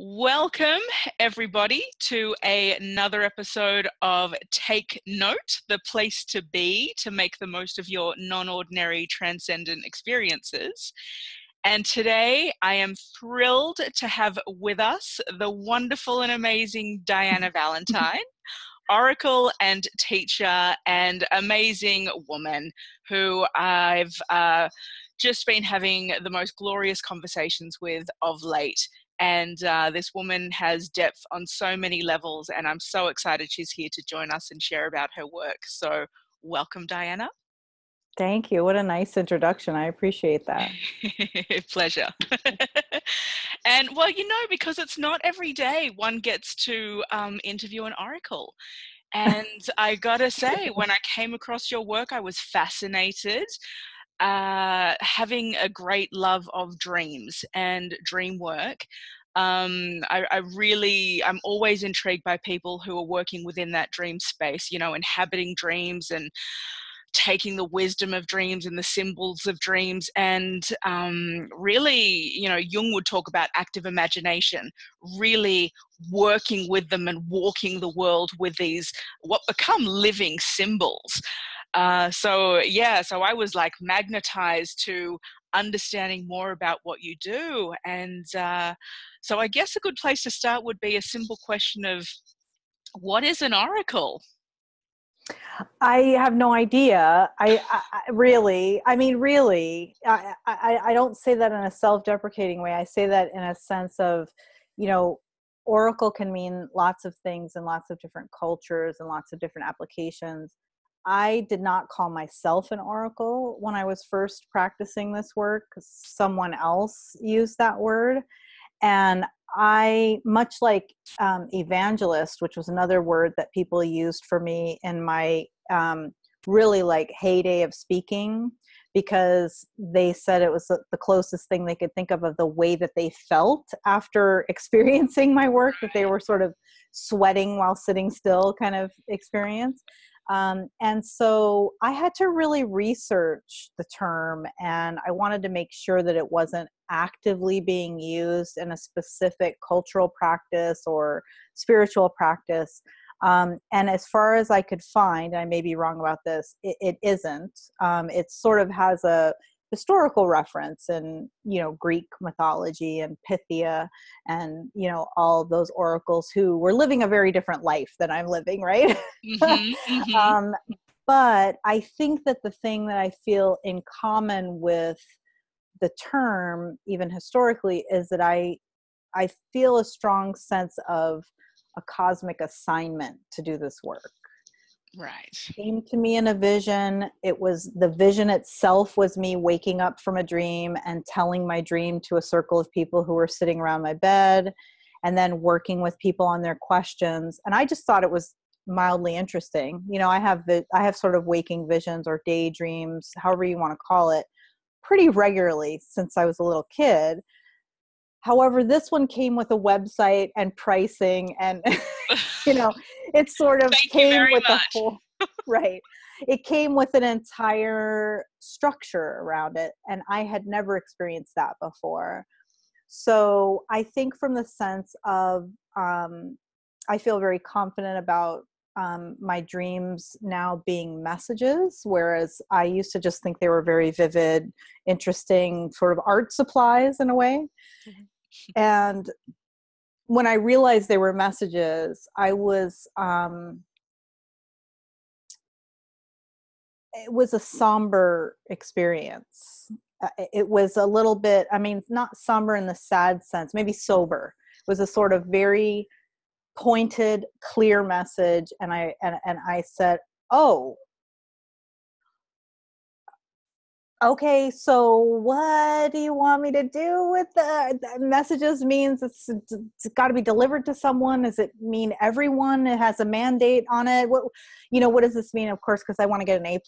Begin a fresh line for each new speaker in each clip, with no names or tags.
Welcome, everybody, to another episode of Take Note, the place to be to make the most of your non-ordinary transcendent experiences. And today I am thrilled to have with us the wonderful and amazing Dyana Valentine, oracle and teacher and amazing woman who I've just been having the most glorious conversations with of late. And this woman has depth on so many levels, and I'm so excited she's here to join us and share about her work. So welcome, Dyana.
Thank you. What a nice introduction. I appreciate that.
Pleasure. And well, because it's not every day one gets to interview an oracle. And I gotta say, when I came across your work, I was fascinated. Having a great love of dreams and dream work. I'm always intrigued by people who are working within that dream space, inhabiting dreams and taking the wisdom of dreams and the symbols of dreams. And really, Jung would talk about active imagination, really working with them and walking the world with these, what become living symbols. So I was like magnetized to understanding more about what you do. And so I guess a good place to start would be a simple question of, what is an oracle?
I have no idea. I don't say that in a self-deprecating way. I say that in a sense of, oracle can mean lots of things in lots of different cultures and lots of different applications. I did not call myself an oracle when I was first practicing this work. Someone else used that word. And I, much like evangelist, which was another word that people used for me in my really like heyday of speaking, because they said it was the closest thing they could think of the way that they felt after experiencing my work, that they were sort of sweating while sitting still kind of experience. And so I had to really research the term, and I wanted to make sure that it wasn't actively being used in a specific cultural practice or spiritual practice. And as far as I could find, I may be wrong about this, it isn't. It sort of has a historical reference in, Greek mythology and Pythia and, all those oracles who were living a very different life than I'm living, right?
Mm-hmm, mm-hmm.
But I think that the thing that I feel in common with the term, even historically, is that I feel a strong sense of a cosmic assignment to do this work.
Right.
Came to me in a vision. The vision itself was me waking up from a dream and telling my dream to a circle of people who were sitting around my bed, and then working with people on their questions. And I just thought it was mildly interesting. I have sort of waking visions or daydreams, however you want to call it, pretty regularly since I was a little kid. However, this one came with a website and pricing, and it sort of came with the whole, right. It came with an entire structure around it, and I had never experienced that before. So I think from the sense of, I feel very confident about my dreams now being messages, whereas I used to just think they were very vivid, interesting sort of art supplies in a way. Mm-hmm. And when I realized they were messages, I was, it was a somber experience. It was a little bit, not somber in the sad sense, maybe sober. It was a sort of very pointed, clear message. And I said, oh, okay, so what do you want me to do with the messages? Means it's got to be delivered to someone? Does it mean everyone? It has a mandate on it? What does this mean? Of course, because I want to get an A+,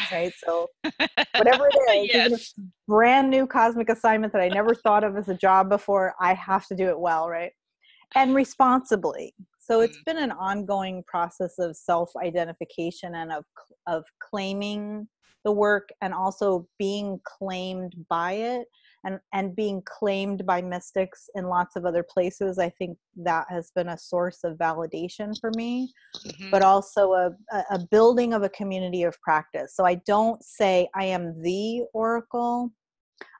right? So whatever it is,
Yes.
Even if it's a brand new cosmic assignment that I never thought of as a job before, I have to do it well, right? And responsibly. So it's been an ongoing process of self-identification and of claiming the work, and also being claimed by it, and being claimed by mystics in lots of other places. I think that has been a source of validation for me,
Mm-hmm.
but also a building of a community of practice. So I don't say I am the oracle.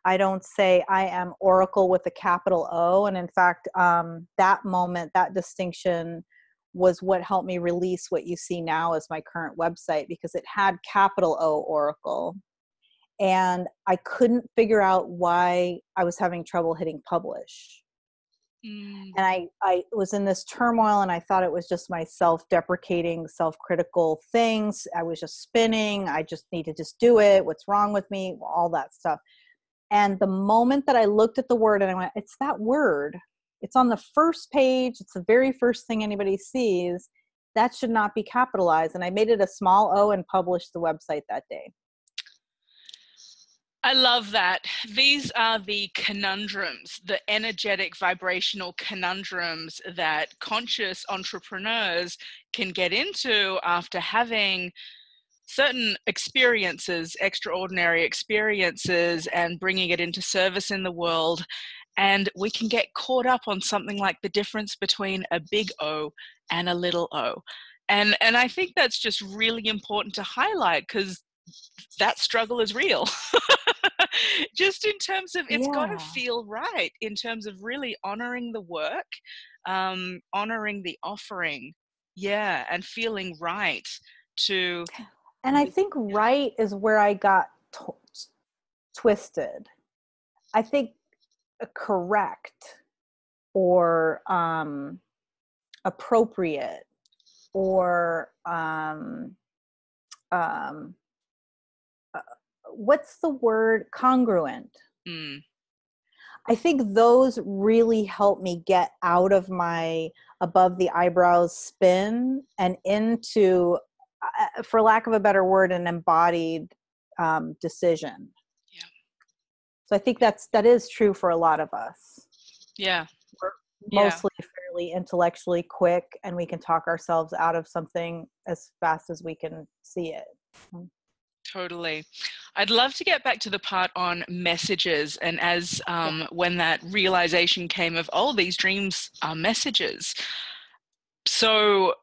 I don't say I am oracle with a capital O. And in fact, that moment, that distinction was what helped me release what you see now as my current website, because it had capital O oracle. And I couldn't figure out why I was having trouble hitting publish.
Mm.
And I was in this turmoil, and I thought it was just my self-deprecating, self-critical things. I was just spinning. I just need to just do it. What's wrong with me? All that stuff. And the moment that I looked at the word and I went, it's that word. It's on the first page. It's the very first thing anybody sees. That should not be capitalized. And I made it a small O and published the website that day.
I love that. These are the conundrums, the energetic vibrational conundrums that conscious entrepreneurs can get into after having certain experiences, extraordinary experiences, and bringing it into service in the world. And we can get caught up on something like the difference between a big O and a little o. And I think that's just really important to highlight, because that struggle is real. Just in terms of, it's got to
Yeah.
feel right in terms of really honoring the work, honoring the offering, yeah, and feeling right to.
And I think right is where I got twisted. I think correct or appropriate or what's the word? Congruent.
Mm,
I think those really help me get out of my above the eyebrows spin and into, for lack of a better word, an embodied decision.
yeah.
So I think that is true for a lot of us.
Yeah.
We're
Yeah.
mostly fairly intellectually quick, and we can talk ourselves out of something as fast as we can see it.
Totally. I'd love to get back to the part on messages, and as when that realization came of, oh, these dreams are messages. So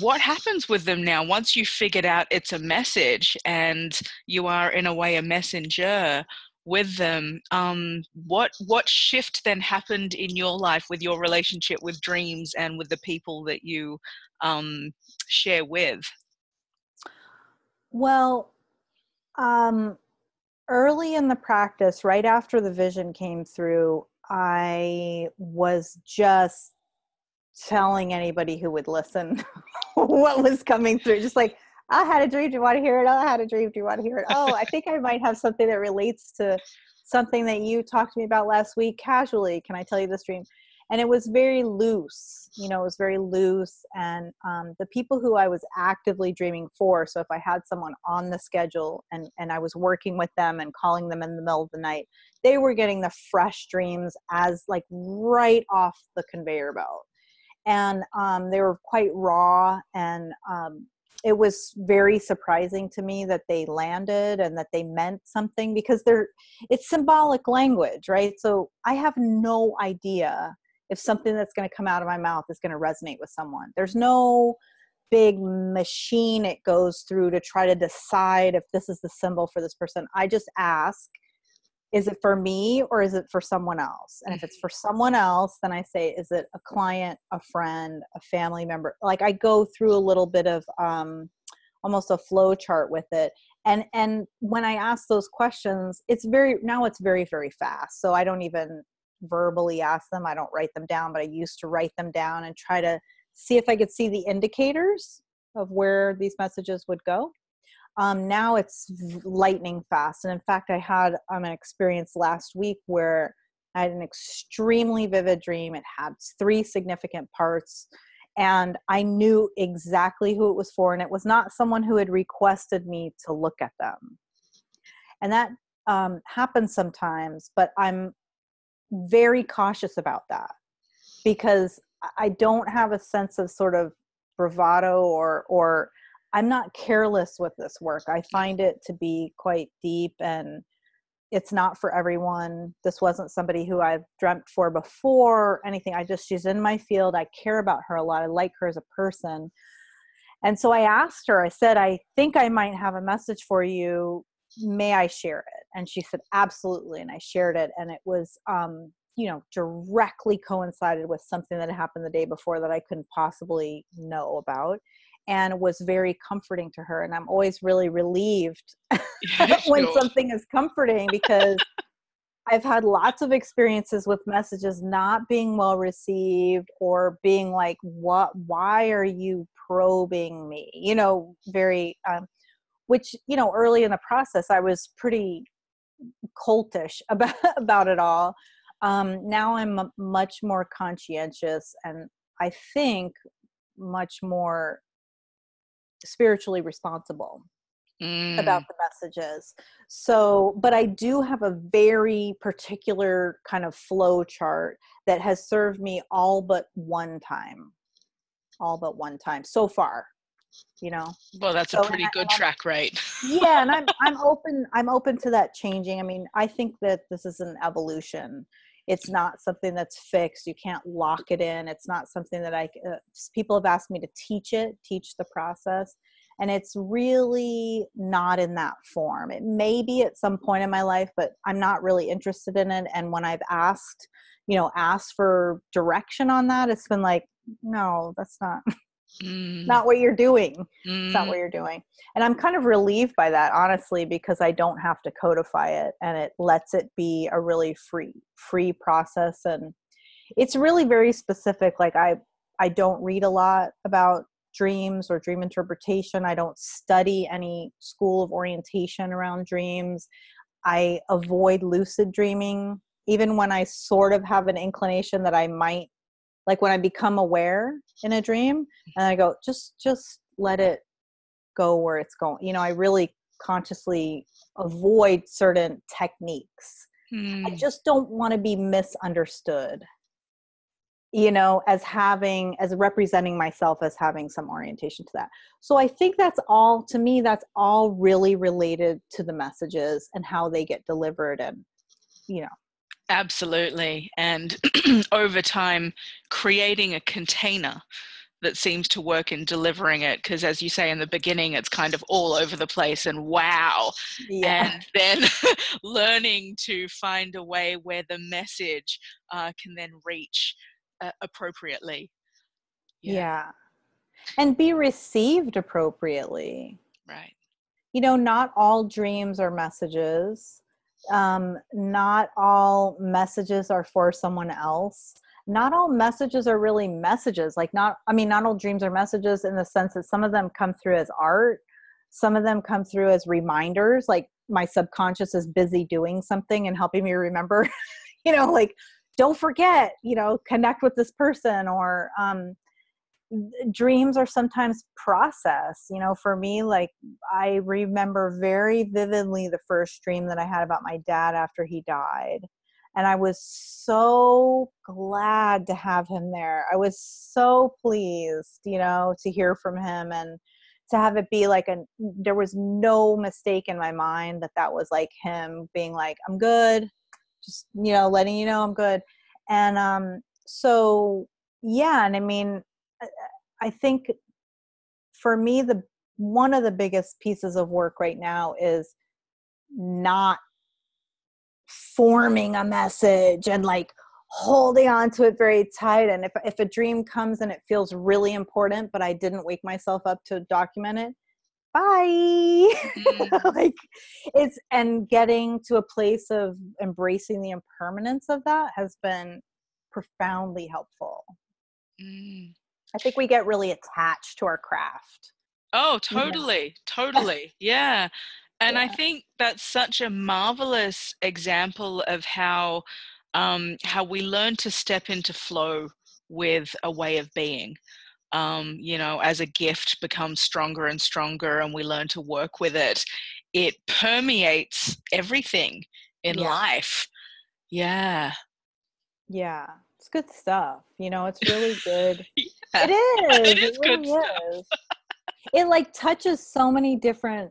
what happens with them now once you figured out it's a message and you are in a way a messenger with them? What shift then happened in your life with your relationship with dreams and with the people that you share with?
Well, early in the practice, right after the vision came through, I was just telling anybody who would listen what was coming through. Just like, I had a dream. Do you want to hear it? Oh, I had a dream. Do you want to hear it? Oh, I think I might have something that relates to something that you talked to me about last week casually. Can I tell you this dream? And it was very loose, it was very loose. And the people who I was actively dreaming for, so if I had someone on the schedule and I was working with them and calling them in the middle of the night, they were getting the fresh dreams as like right off the conveyor belt. And they were quite raw, and it was very surprising to me that they landed and that they meant something, because it's symbolic language, right? So I have no idea if something that's going to come out of my mouth is going to resonate with someone. There's no big machine it goes through to try to decide if this is the symbol for this person. I just ask, is it for me or is it for someone else? And if it's for someone else, then I say, is it a client, a friend, a family member? Like, I go through a little bit of almost a flow chart with it. And when I ask those questions, it's very, very fast. So I don't even verbally ask them. I don't write them down, but I used to write them down and try to see if I could see the indicators of where these messages would go. Now it's lightning fast. And in fact, I had an experience last week where I had an extremely vivid dream. It had 3 significant parts, and I knew exactly who it was for. And it was not someone who had requested me to look at them. And that happens sometimes, but I'm very cautious about that, because I don't have a sense of sort of bravado or I'm not careless with this work. I find it to be quite deep and it's not for everyone. This wasn't somebody who I've dreamt for before or anything. She's in my field. I care about her a lot. I like her as a person. And so I asked her, I said, I think I might have a message for you. May I share it? And she said, absolutely. And I shared it. And it was, directly coincided with something that happened the day before that I couldn't possibly know about, and was very comforting to her. And I'm always really relieved
Yeah,
when
sure.
something is comforting, because I've had lots of experiences with messages not being well received, or being like, why are you probing me? Very, which, early in the process, I was pretty cultish about it all. Now I'm much more conscientious, and I think much more spiritually responsible about the messages. So, but I do have a very particular kind of flow chart that has served me all but one time so far,
Well, that's a
So,
pretty good track rate.
yeah, and I'm open to that changing. I mean, I think that this is an evolution. It's not something that's fixed. You can't lock it in. It's not something that people have asked me to teach the process. And it's really not in that form. It may be at some point in my life, but I'm not really interested in it. And when I've asked for direction on that, it's been like, no, that's not, not what you're doing. It's not what you're doing. And I'm kind of relieved by that, honestly, because I don't have to codify it, and it lets it be a really free process. And it's really very specific. Like I don't read a lot about dreams or dream interpretation. I don't study any school of orientation around dreams. I avoid lucid dreaming, even when I sort of have an inclination that I might, like when I become aware in a dream and I go, just let it go where it's going. I really consciously avoid certain techniques. I just don't want to be misunderstood, as representing myself as having some orientation to that. So I think that's all really related to the messages and how they get delivered. And,
Absolutely. And over time, creating a container that seems to work in delivering it, because as you say in the beginning, it's kind of all over the place and wow.
yeah.
And then learning to find a way where the message can then reach appropriately.
Yeah. And be received appropriately.
Right.
Not all dreams are messages. Not all messages are for someone else. Not all messages are really messages. Not all dreams are messages, in the sense that some of them come through as art. Some of them come through as reminders, like my subconscious is busy doing something and helping me remember, like, don't forget, connect with this person. Or, dreams are sometimes process. For me, like, I remember very vividly the first dream that I had about my dad after he died. And I was so glad to have him there. I was so pleased, to hear from him, and to have it be like there was no mistake in my mind that was like him being like, I'm good. Just, letting you know I'm good. And, so yeah. And I mean, I think for me, one of the biggest pieces of work right now is not forming a message and like holding on to it very tight. And if a dream comes and it feels really important, but I didn't wake myself up to document it, bye. Like, and getting to a place of embracing the impermanence of that has been profoundly helpful. I think we get really attached to our craft.
Oh, totally. Yeah. And I think that's such a marvelous example of how we learn to step into flow with a way of being. As a gift becomes stronger and stronger, and we learn to work with it, it permeates everything in life. Yeah.
Yeah. It's good stuff. It's really good.
Yeah.
It is.
It
It
is good
really
stuff.
is. It like touches so many different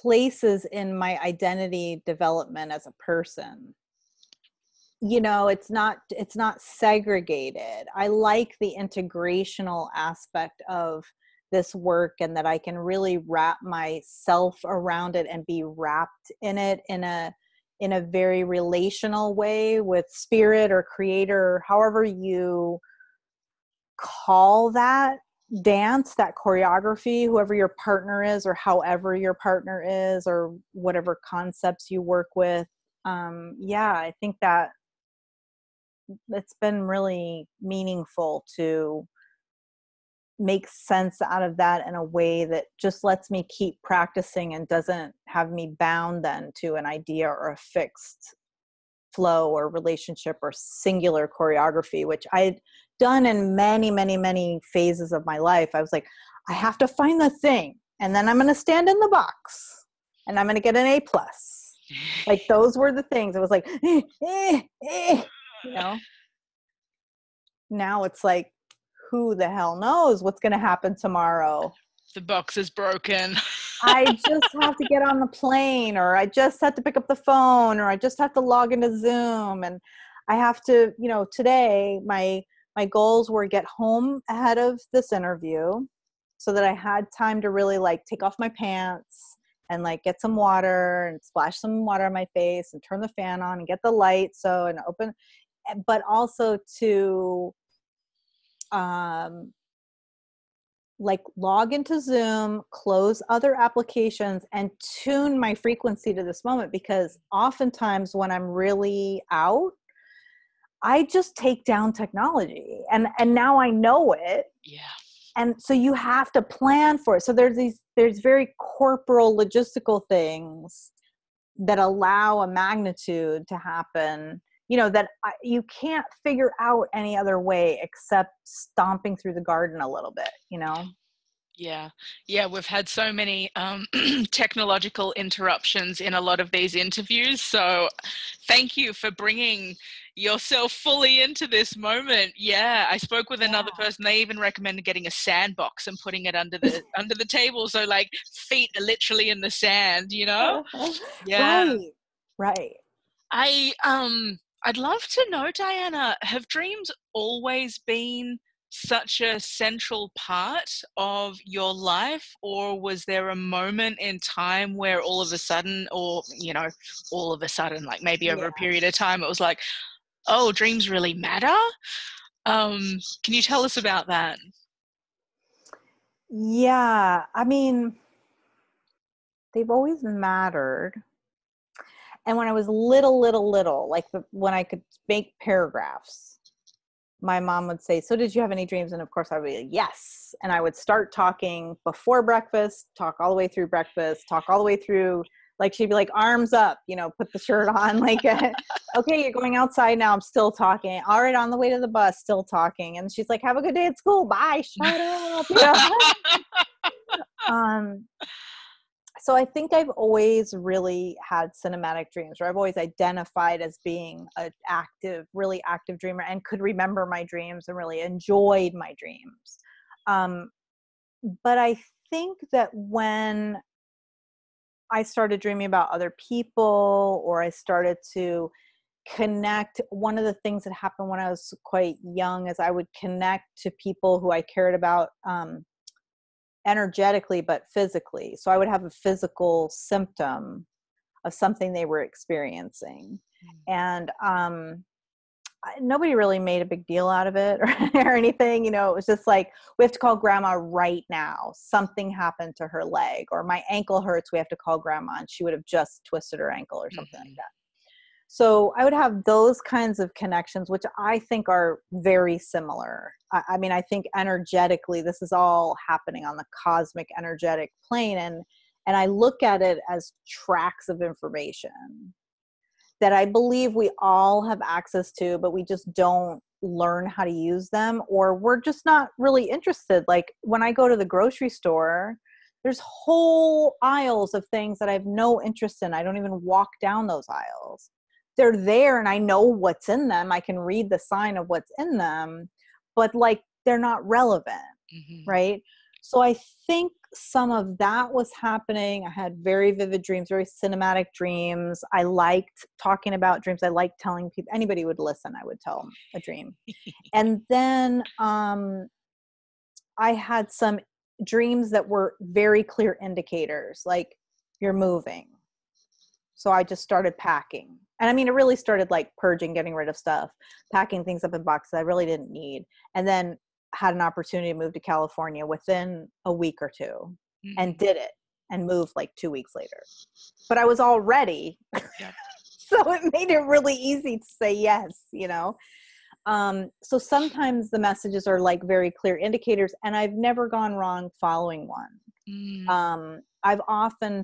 places in my identity development as a person. You know, it's not segregated. I like the integrational aspect of this work, and that I can really wrap myself around it and be wrapped in it in a very relational way with spirit or creator, however you call that dance, that choreography, whoever your partner is, or however your partner is, or whatever concepts you work with. Yeah, I think that it's been really meaningful to make sense out of that in a way that just lets me keep practicing and doesn't have me bound then to an idea or a fixed flow or relationship or singular choreography, which I'd done in many, many, many phases of my life. I was like, I have to find the thing, and then I'm going to stand in the box and I'm going to get an A+. Like those were the things. It was like, you know, now it's like, who the hell knows what's going to happen tomorrow?
The box is broken.
I just have to get on the plane, or I just have to pick up the phone, or I just have to log into Zoom. And I have to, you know, today my goals were get home ahead of this interview so that I had time to really like take off my pants and like get some water and splash some water on my face and turn the fan on and get the light and open, but also to like log into Zoom, close other applications, and tune my frequency to this moment. Because oftentimes when I'm really out, I just take down technology, and now I know it.
Yeah.
And so you have to plan for it. So there's very corporal logistical things that allow a magnitude to happen, you know, that you can't figure out any other way except stomping through the garden a little bit, you know?
Yeah. We've had so many technological interruptions in a lot of these interviews. So thank you for bringing yourself fully into this moment. Yeah. I spoke with another person. They even recommended getting a sandbox and putting it under the table. So like feet are literally in the sand, you know? Yeah.
Right.
I'd love to know, Diana, have dreams always been such a central part of your life, or was there a moment in time where all of a sudden, or, you know, all of a sudden, like maybe over a period of time, it was like, oh, dreams really matter? Can you tell us about that?
Yeah. I mean, they've always mattered. And when I was little, like when I could make paragraphs, my mom would say, so did you have any dreams? And of course I would be like, yes. And I would start talking before breakfast, talk all the way through breakfast, talk all the way through, like she'd be like, arms up, you know, put the shirt on, like, okay, you're going outside now. I'm still talking. All right, on the way to the bus, still talking. And she's like, have a good day at school. Bye. Shut up. You know? So I think I've always really had cinematic dreams, or I've always identified as being an really active dreamer, and could remember my dreams and really enjoyed my dreams. But I think that when I started dreaming about other people, or I started to connect, one of the things that happened when I was quite young is I would connect to people who I cared about, energetically but physically. So I would have a physical symptom of something they were experiencing, and nobody really made a big deal out of it or anything, you know. It was just like, we have to call grandma right now, something happened to her leg, or my ankle hurts, we have to call grandma, and she would have just twisted her ankle or something like that. So I would have those kinds of connections, which I think are very similar. I mean, I think energetically, this is all happening on the cosmic energetic plane. And I look at it as tracks of information that I believe we all have access to, but we just don't learn how to use them, or we're just not really interested. Like when I go to the grocery store, there's whole aisles of things that I have no interest in. I don't even walk down those aisles. They're there and I know what's in them. I can read the sign of what's in them, but like they're not relevant, right? So I think some of that was happening. I had very vivid dreams, very cinematic dreams. I liked talking about dreams. I liked telling people, anybody would listen, I would tell them a dream. And then I had some dreams that were very clear indicators, like you're moving. So I just started packing. And I mean, it really started like purging, getting rid of stuff, packing things up in boxes I really didn't need. And then had an opportunity to move to California within a week or two, and did it and moved like 2 weeks later. But I was all ready.
Yep.
So it made it really easy to say yes, you know? So sometimes the messages are like very clear indicators, and I've never gone wrong following one. I've often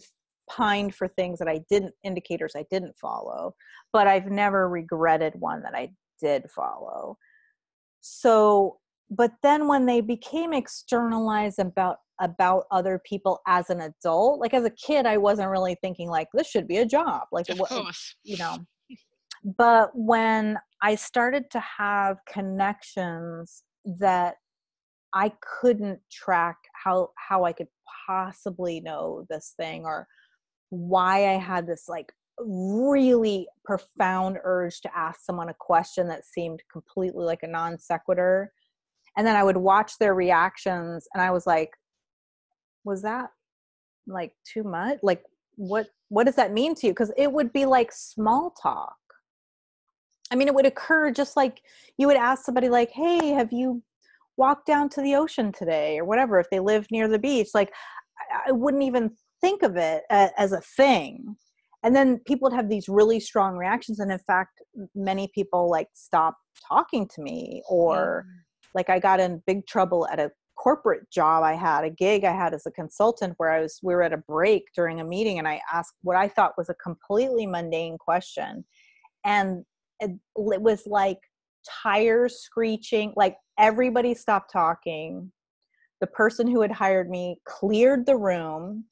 pined for things that indicators I didn't follow, but I've never regretted one that I did follow. So, but then when they became externalized about other people as an adult, like as a kid, I wasn't really thinking like, this should be a job. Like,
Of course.
you know, but when I started to have connections that I couldn't track how I could possibly know this thing, or why I had this like really profound urge to ask someone a question that seemed completely like a non sequitur. And then I would watch their reactions and I was like, was that like too much? Like, what does that mean to you? Because it would be like small talk. I mean, it would occur just like you would ask somebody like, hey, have you walked down to the ocean today, or whatever, if they live near the beach. Like, I wouldn't even think of it as a thing. And then people would have these really strong reactions. And in fact, many people like stopped talking to me, or like I got in big trouble at a corporate job I had, a gig I had as a consultant, where we were at a break during a meeting, and I asked what I thought was a completely mundane question. And it was like tires screeching, like everybody stopped talking. The person who had hired me cleared the room.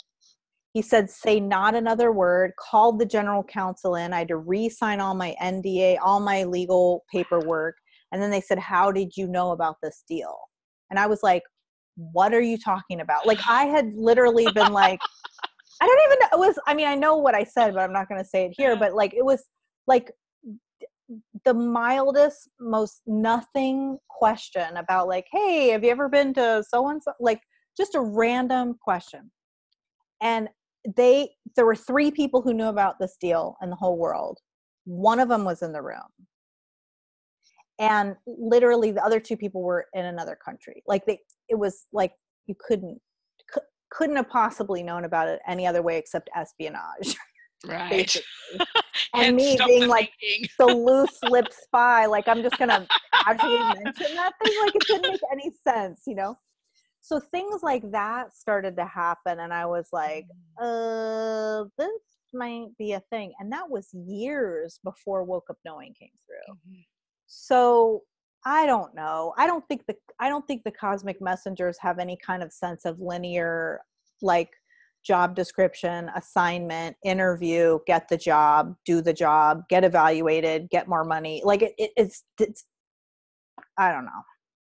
He said, say not another word, called the general counsel in. I had to re-sign all my NDA, all my legal paperwork. And then they said, how did you know about this deal? And I was like, what are you talking about? Like, I had literally been like, I don't even know. It was, I mean, I know what I said, but I'm not going to say it here. But like, it was like the mildest, most nothing question about like, hey, have you ever been to so-and-so? Like, just a random question. And there were 3 people who knew about this deal in the whole world. One of them was in the room. And literally the other 2 people were in another country. Like it was like, you couldn't have possibly known about it any other way except espionage.
Right.
Basically. And me being like the loose lip spy, like I'm just going to casually mention that thing. Like it didn't make any sense, you know? So things like that started to happen. And I was like, this might be a thing. And that was years before Woke Up Knowing came through. So I don't know. I don't think the cosmic messengers have any kind of sense of linear, like job description, assignment, interview, get the job, do the job, get evaluated, get more money. Like it's I don't know.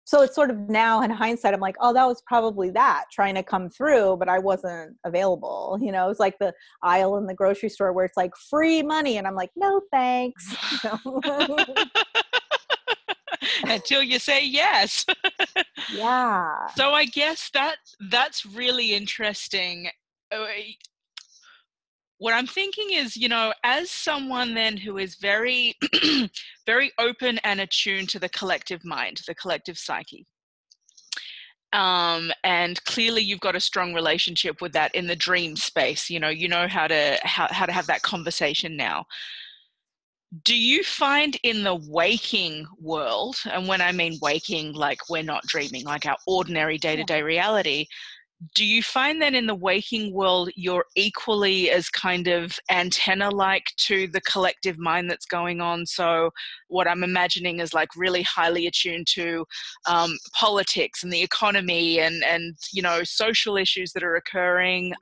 So it's sort of now in hindsight, I'm like, oh, that was probably that trying to come through, but I wasn't available. You know, it's like the aisle in the grocery store where it's like free money. And I'm like, no, thanks. You know?
Until you say yes.
Yeah.
So I guess that's really interesting. What I'm thinking is, you know, as someone then who is very, very open and attuned to the collective mind, the collective psyche, and clearly you've got a strong relationship with that in the dream space. You know how to have that conversation now. Do you find in the waking world, and when I mean waking, like we're not dreaming, like our ordinary day-to-day reality, do you find that in the waking world you're equally as kind of antenna-like to the collective mind that's going on? So what I'm imagining is like really highly attuned to politics and the economy and you know, social issues that are occurring,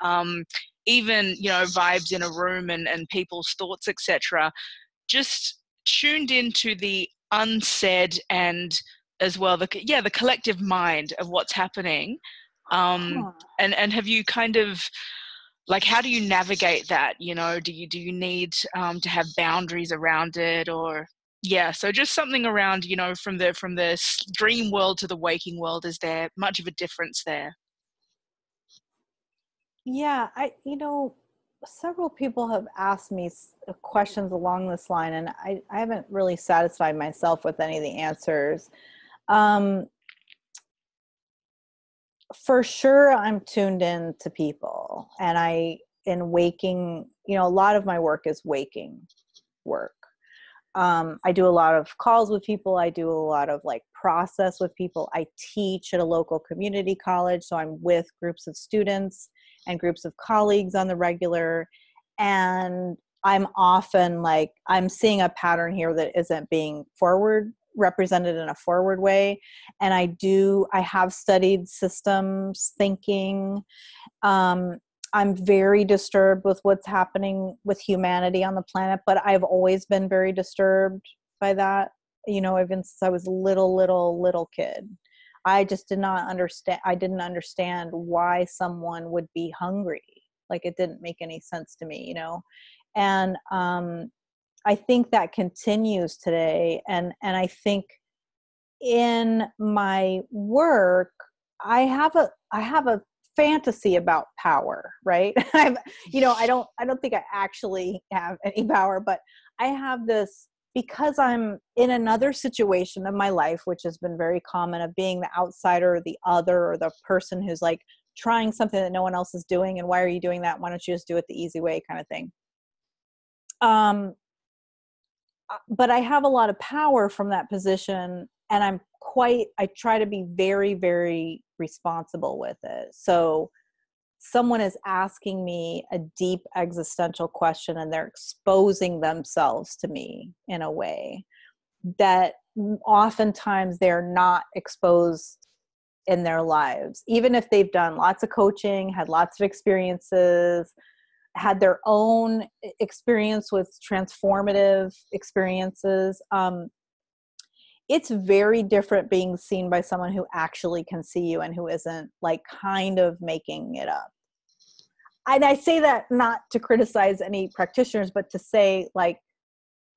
even, you know, vibes in a room and people's thoughts, etc. Just tuned into the unsaid and as well the collective mind of what's happening. um,
Huh.
and have you kind of, like, how do you navigate that? You know, do you need to have boundaries around it, or yeah? So just something around, you know, from the dream world to the waking world. Is there much of a difference there?
Yeah, several people have asked me questions along this line, and I haven't really satisfied myself with any of the answers. Um, for sure, I'm tuned in to people, and in waking, a lot of my work is waking work. I do a lot of calls with people. I do a lot of like process with people. I teach at a local community college. So I'm with groups of students and groups of colleagues on the regular. And I'm often like, I'm seeing a pattern here that isn't being represented in a forward way. And I have studied systems thinking. Um, I'm very disturbed with what's happening with humanity on the planet, but I've always been very disturbed by that, even since I was a little kid. I just did not understand. I didn't understand why someone would be hungry. Like, it didn't make any sense to me. And I think that continues today. And I think in my work, I have a fantasy about power, right? I don't think I actually have any power, but I have this because I'm in another situation of my life, which has been very common, of being the outsider or the other or the person who's like trying something that no one else is doing. And why are you doing that? Why don't you just do it the easy way, kind of thing. Um, but I have a lot of power from that position, and I try to be very, very responsible with it. So someone is asking me a deep existential question, and they're exposing themselves to me in a way that oftentimes they're not exposed in their lives, even if they've done lots of coaching, had lots of experiences, had their own experience with transformative experiences. It's very different being seen by someone who actually can see you and who isn't like kind of making it up. And I say that not to criticize any practitioners, but to say, like,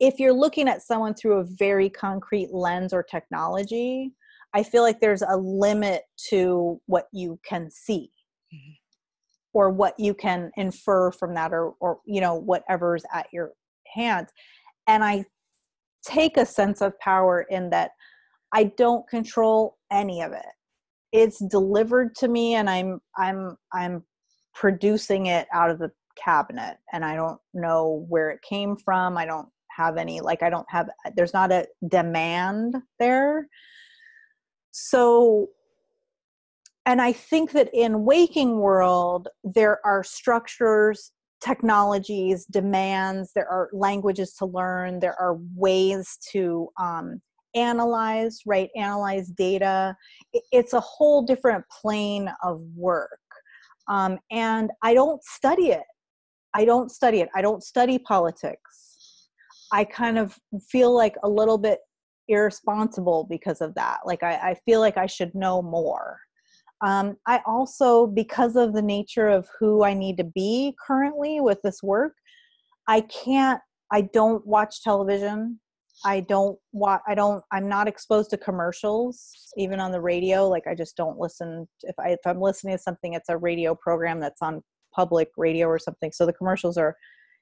if you're looking at someone through a very concrete lens or technology, I feel like there's a limit to what you can see. Mm-hmm. Or what you can infer from that, or whatever's at your hands. And I take a sense of power in that I don't control any of it. It's delivered to me, and I'm producing it out of the cabinet, and I don't know where it came from. I don't have any, like, there's not a demand there. So, and I think that in waking world, there are structures, technologies, demands, there are languages to learn, there are ways to analyze data. It's a whole different plane of work. And I don't study it. I don't study politics. I kind of feel like a little bit irresponsible because of that. Like, I feel like I should know more. I also, because of the nature of who I need to be currently with this work, I don't watch television. I'm not exposed to commercials, even on the radio. Like, I just don't listen. If I'm listening to something, it's a radio program that's on public radio or something. So the commercials are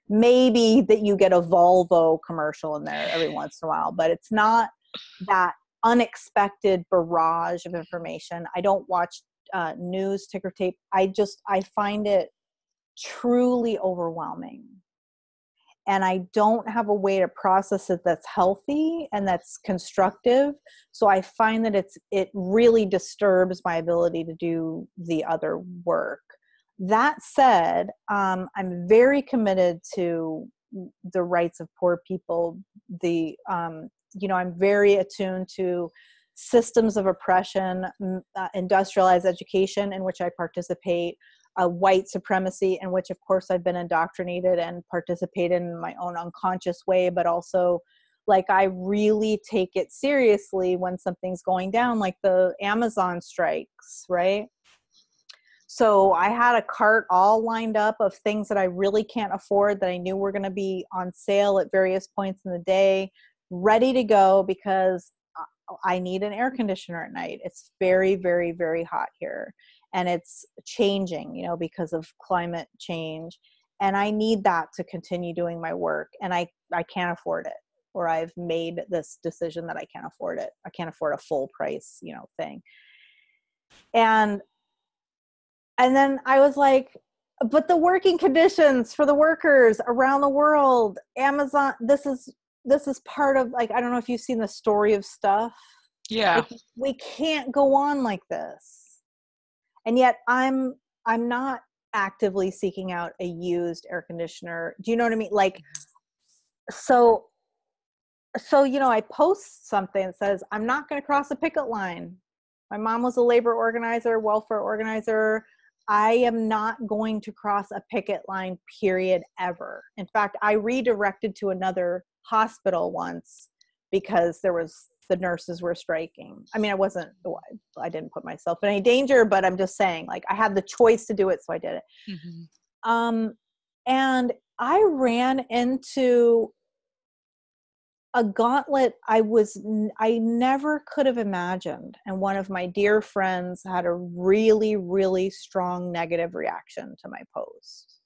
maybe that you get a Volvo commercial in there every once in a while, but it's not that unexpected barrage of information. I don't watch news, ticker tape. I find it truly overwhelming. And I don't have a way to process it that's healthy and that's constructive. So I find that it really disturbs my ability to do the other work. That said, I'm very committed to the rights of poor people. I'm very attuned to systems of oppression, industrialized education in which I participate, white supremacy in which, of course, I've been indoctrinated and participated in my own unconscious way, but also, like, I really take it seriously when something's going down, like the Amazon strikes, right? So I had a cart all lined up of things that I really can't afford that I knew were going to be on sale at various points in the day, ready to go because I need an air conditioner at night. It's very, very, very hot here. And it's changing, you know, because of climate change. And I need that to continue doing my work. And I can't afford it. Or I've made this decision that I can't afford it. I can't afford a full price, you know, thing. And then I was like, but the working conditions for the workers around the world, Amazon, this is part of, like, I don't know if you've seen The Story of Stuff.
Yeah.
Like, we can't go on like this. And yet I'm not actively seeking out a used air conditioner. Do you know what I mean? Like, so, you know, I post something that says, I'm not going to cross a picket line. My mom was a labor organizer, welfare organizer. I am not going to cross a picket line, period, ever. In fact, I redirected to another hospital once because the nurses were striking. I mean, I didn't put myself in any danger, but I'm just saying, like, I had the choice to do it, so I did it. Mm-hmm. And I ran into a gauntlet I never could have imagined. And one of my dear friends had a really, really strong negative reaction to my post.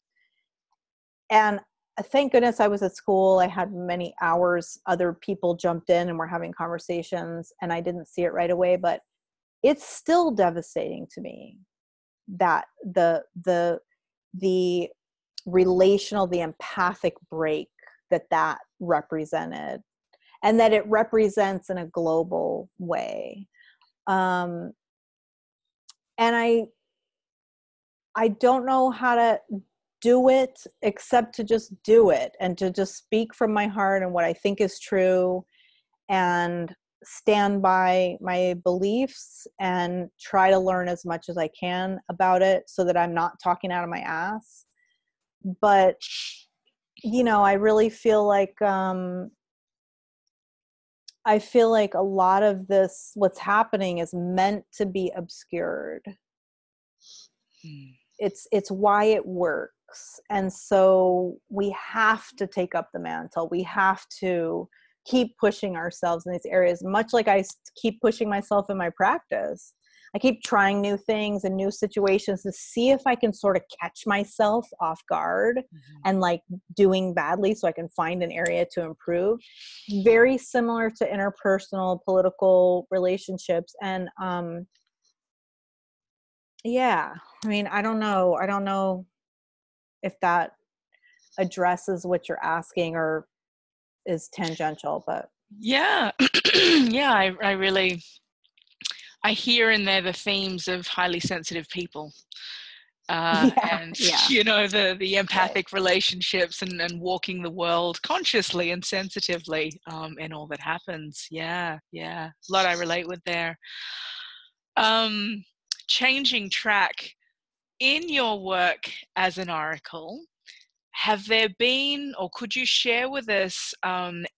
And thank goodness I was at school. I had many hours. Other people jumped in and were having conversations, and I didn't see it right away, but it's still devastating to me that the relational, the empathic break that represented, and that it represents in a global way. And I don't know how to do it except to just do it and to just speak from my heart and what I think is true and stand by my beliefs and try to learn as much as I can about it so that I'm not talking out of my ass. But, you know, I really feel like, a lot of this, what's happening, is meant to be obscured. It's why it works. And so we have to take up the mantle. We have to keep pushing ourselves in these areas, much like I keep pushing myself in my practice. I keep trying new things and new situations to see if I can sort of catch myself off guard and like doing badly so I can find an area to improve. Very similar to interpersonal political relationships. And yeah, I mean, I don't know if that addresses what you're asking or is tangential, but
yeah. Yeah, I really, I hear in there the themes of highly sensitive people, and you know, the empathic relationships and walking the world consciously and sensitively in all that happens. Yeah, a lot I relate with there. Changing track, in your work as an oracle, have there been, or could you share with us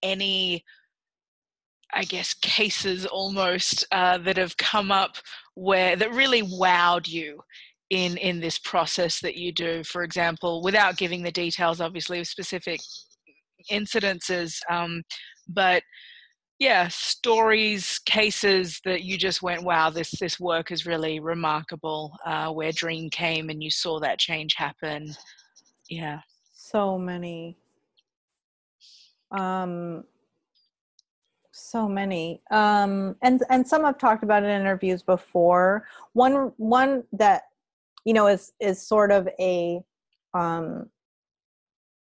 any, I guess, cases almost that have come up that really wowed you in this process that you do? For example, without giving the details, obviously, of specific incidences, but yeah, stories, cases that you just went, wow, this work is really remarkable, where dream came and you saw that change happen. Yeah.
so many. So many. And some I've talked about in interviews before. One that, you know, is sort of a, I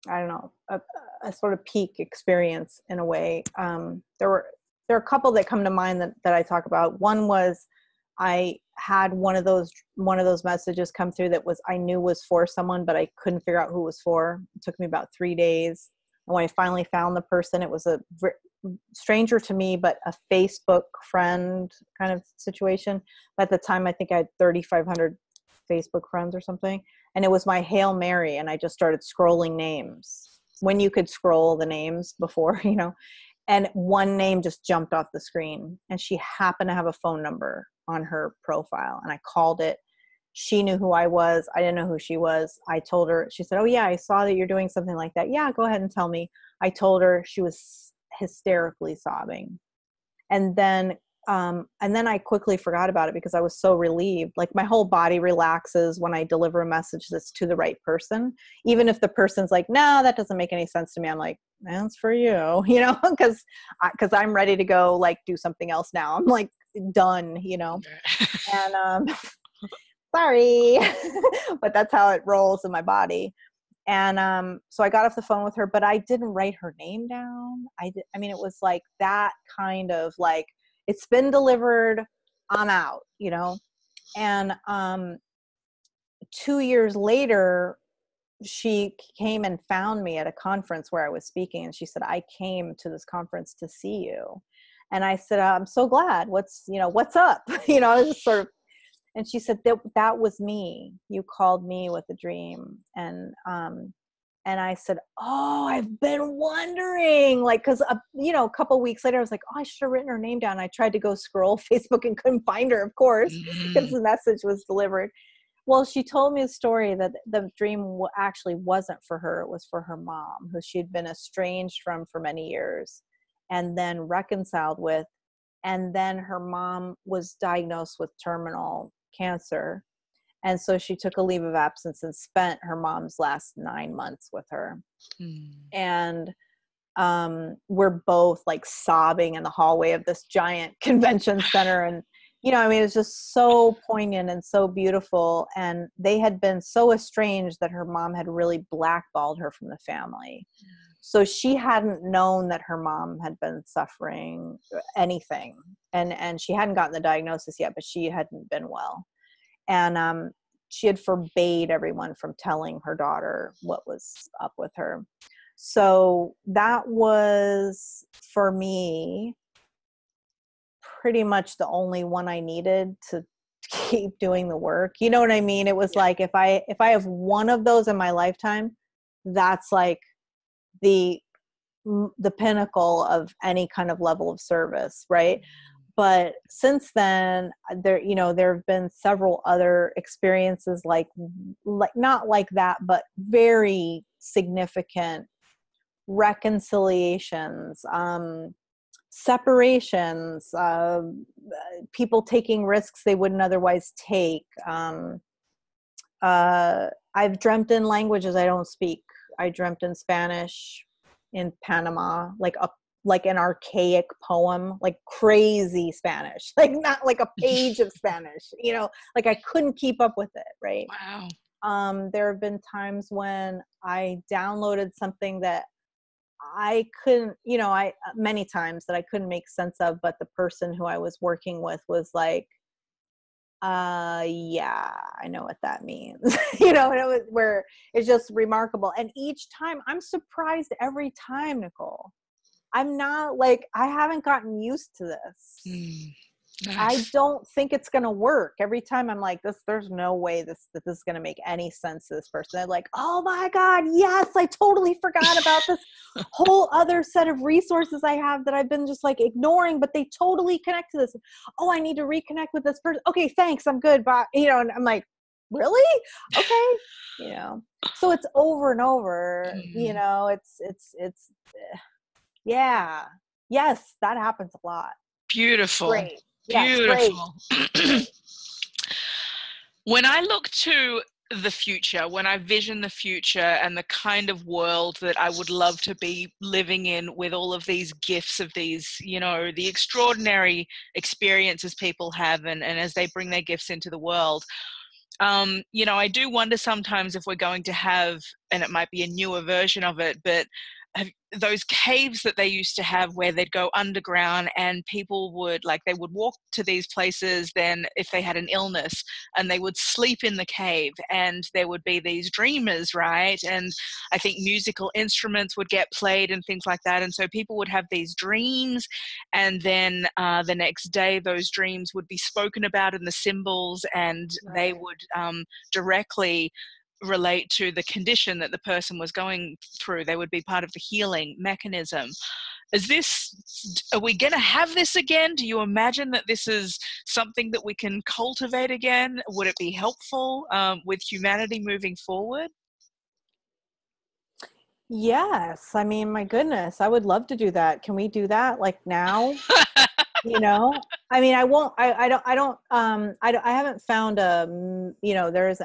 don't know, a sort of peak experience in a way. There are a couple that come to mind that I talk about. One was, I had one of those messages come through that I knew was for someone, but I couldn't figure out who it was for. It took me about 3 days. And when I finally found the person, it was a stranger to me, but a Facebook friend kind of situation. At the time, I think I had 3,500 Facebook friends or something. And it was my Hail Mary. And I just started scrolling names when you could scroll the names before, you know, and one name just jumped off the screen, and she happened to have a phone number on her profile. And I called it. She knew who I was. I didn't know who she was. I told her, she said, oh yeah, I saw that you're doing something like that. Yeah, go ahead and tell me. I told her. She was hysterically sobbing. And then I quickly forgot about it because I was so relieved. Like my whole body relaxes when I deliver a message that's to the right person. Even if the person's like, no, that doesn't make any sense to me. I'm like, that's for you, because I'm ready to go like do something else now. I'm like done, and sorry, but that's how it rolls in my body. And so I got off the phone with her, but I didn't write her name down. I mean, it was like that kind of like, it's been delivered, I'm out, And 2 years later, she came and found me at a conference where I was speaking. And she said, I came to this conference to see you. And I said, I'm so glad. What's up? I was just sort of, and she said, that was me. You called me with a dream. And I said, oh, I've been wondering, like, cause a couple of weeks later, I was like, oh, I should have written her name down. I tried to go scroll Facebook and couldn't find her, of course, because the message was delivered. Well, she told me a story that the dream actually wasn't for her. It was for her mom, who she'd been estranged from for many years and then reconciled with. And then her mom was diagnosed with terminal cancer. And so she took a leave of absence and spent her mom's last 9 months with her. And we're both like sobbing in the hallway of this giant convention center. And, I mean, it was just so poignant and so beautiful. And they had been so estranged that her mom had really blackballed her from the family. So she hadn't known that her mom had been suffering anything. And she hadn't gotten the diagnosis yet, but she hadn't been well. And she had forbade everyone from telling her daughter what was up with her. So that was, for me, pretty much the only one I needed to keep doing the work. You know what I mean? It was like, if I have one of those in my lifetime, that's like the pinnacle of any kind of level of service, right? But since then, there have been several other experiences like not like that, but very significant reconciliations, separations, people taking risks they wouldn't otherwise take. I've dreamt in languages I don't speak. I dreamt in Spanish in Panama, like an archaic poem, like crazy Spanish, like not like a page of Spanish, like I couldn't keep up with it. Right.
Wow.
There have been times when I downloaded something that I couldn't, many times that I couldn't make sense of, but the person who I was working with was like, yeah, I know what that means. And it was where it's just remarkable. And each time I'm surprised every time, Nicole. I'm not like, I haven't gotten used to this.
Nice.
I don't think it's going to work. Every time I'm like, there's no way that this is going to make any sense to this person. They're like, oh my God, yes, I totally forgot about this whole other set of resources I have that I've been just like ignoring, but they totally connect to this. Oh, I need to reconnect with this person. Okay, thanks. I'm good. But, and I'm like, really? Okay. So it's over and over, it's yeah. Yes, that happens a lot.
Beautiful.
Great.
Beautiful.
Great.
When I look to the future, when I vision the future and the kind of world that I would love to be living in with all of these gifts of these, the extraordinary experiences people have and as they bring their gifts into the world, I do wonder sometimes if we're going to have, and it might be a newer version of it, but those caves that they used to have where they'd go underground and people would they would walk to these places then if they had an illness and they would sleep in the cave and there would be these dreamers, right? And I think musical instruments would get played and things like that. And so people would have these dreams and then the next day those dreams would be spoken about in the symbols and they would directly relate to the condition that the person was going through. They would be part of the healing mechanism. Are we going to have this again? Do you imagine that this is something that we can cultivate again? Would it be helpful with humanity moving forward?
Yes. I mean, my goodness, I would love to do that. Can we do that like now? You know, I mean, I haven't found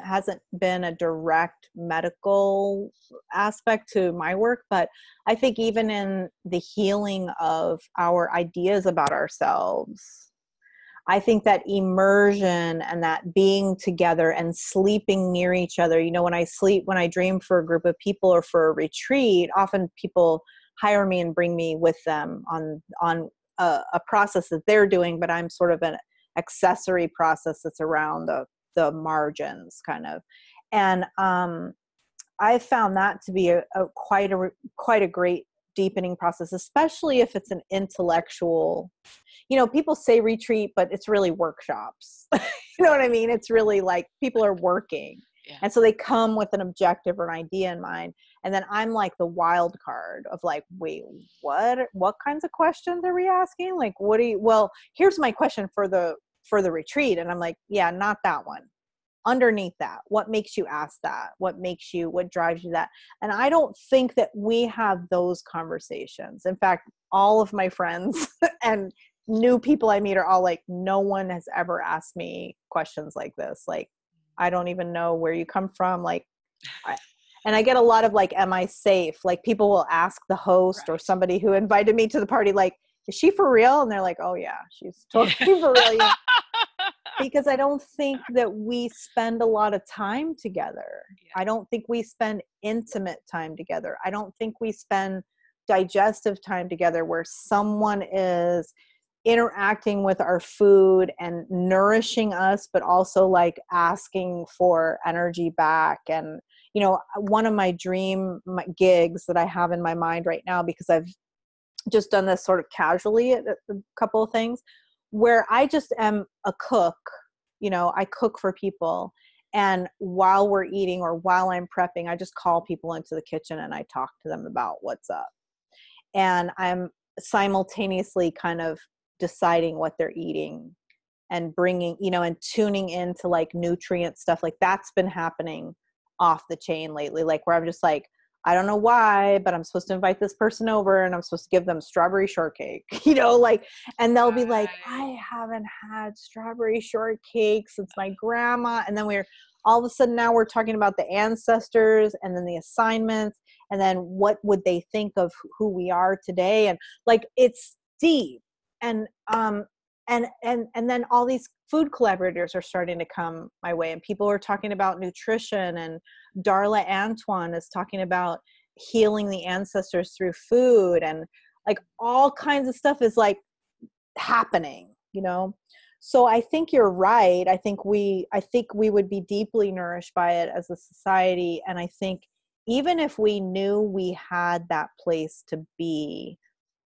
hasn't been a direct medical aspect to my work, but I think even in the healing of our ideas about ourselves, I think that immersion and that being together and sleeping near each other, you know, when I dream for a group of people or for a retreat, often people hire me and bring me with them on a process that they're doing, but I'm sort of an accessory process that's around the margins kind of. And I found that to be quite a great deepening process, especially if it's an intellectual, you know, people say retreat, but it's really workshops. You know what I mean? It's really like people are working. Yeah. And so they come with an objective or an idea in mind. And then I'm like the wild card of like, wait, what kinds of questions are we asking? Like, well, here's my question for the retreat. And I'm like, yeah, not that one. Underneath that, what makes you ask that? What drives you that? And I don't think that we have those conversations. In fact, all of my friends and new people I meet are all like, no one has ever asked me questions like this. Like, I don't even know where you come from. Like, and I get a lot of like, am I safe? Like people will ask the host or somebody who invited me to the party, like, is she for real? And they're like, oh yeah, she's totally for real. Yeah. Because I don't think that we spend a lot of time together. Yeah. I don't think we spend intimate time together. I don't think we spend digestive time together where someone is interacting with our food and nourishing us, but also like asking for energy back. And, you know, one of my dream gigs that I have in my mind right now, because I've just done this sort of casually at a couple of things, where I just am a cook, you know, I cook for people. And while we're eating or while I'm prepping, I just call people into the kitchen and I talk to them about what's up. And I'm simultaneously kind of deciding what they're eating and bringing, you know, and tuning into like nutrient stuff. Like that's been happening off the chain lately, like where I'm just like, I don't know why, but I'm supposed to invite this person over and I'm supposed to give them strawberry shortcake, you know, like, and they'll be like, I haven't had strawberry shortcake since my grandma. And then all of a sudden now we're talking about the ancestors and then the assignments and then what would they think of who we are today. And like, it's deep. And then all these food collaborators are starting to come my way and people are talking about nutrition, and Darla Antoine is talking about healing the ancestors through food, and like all kinds of stuff is like happening, you know? So I think you're right. I think we would be deeply nourished by it as a society. And I think even if we knew we had that place to be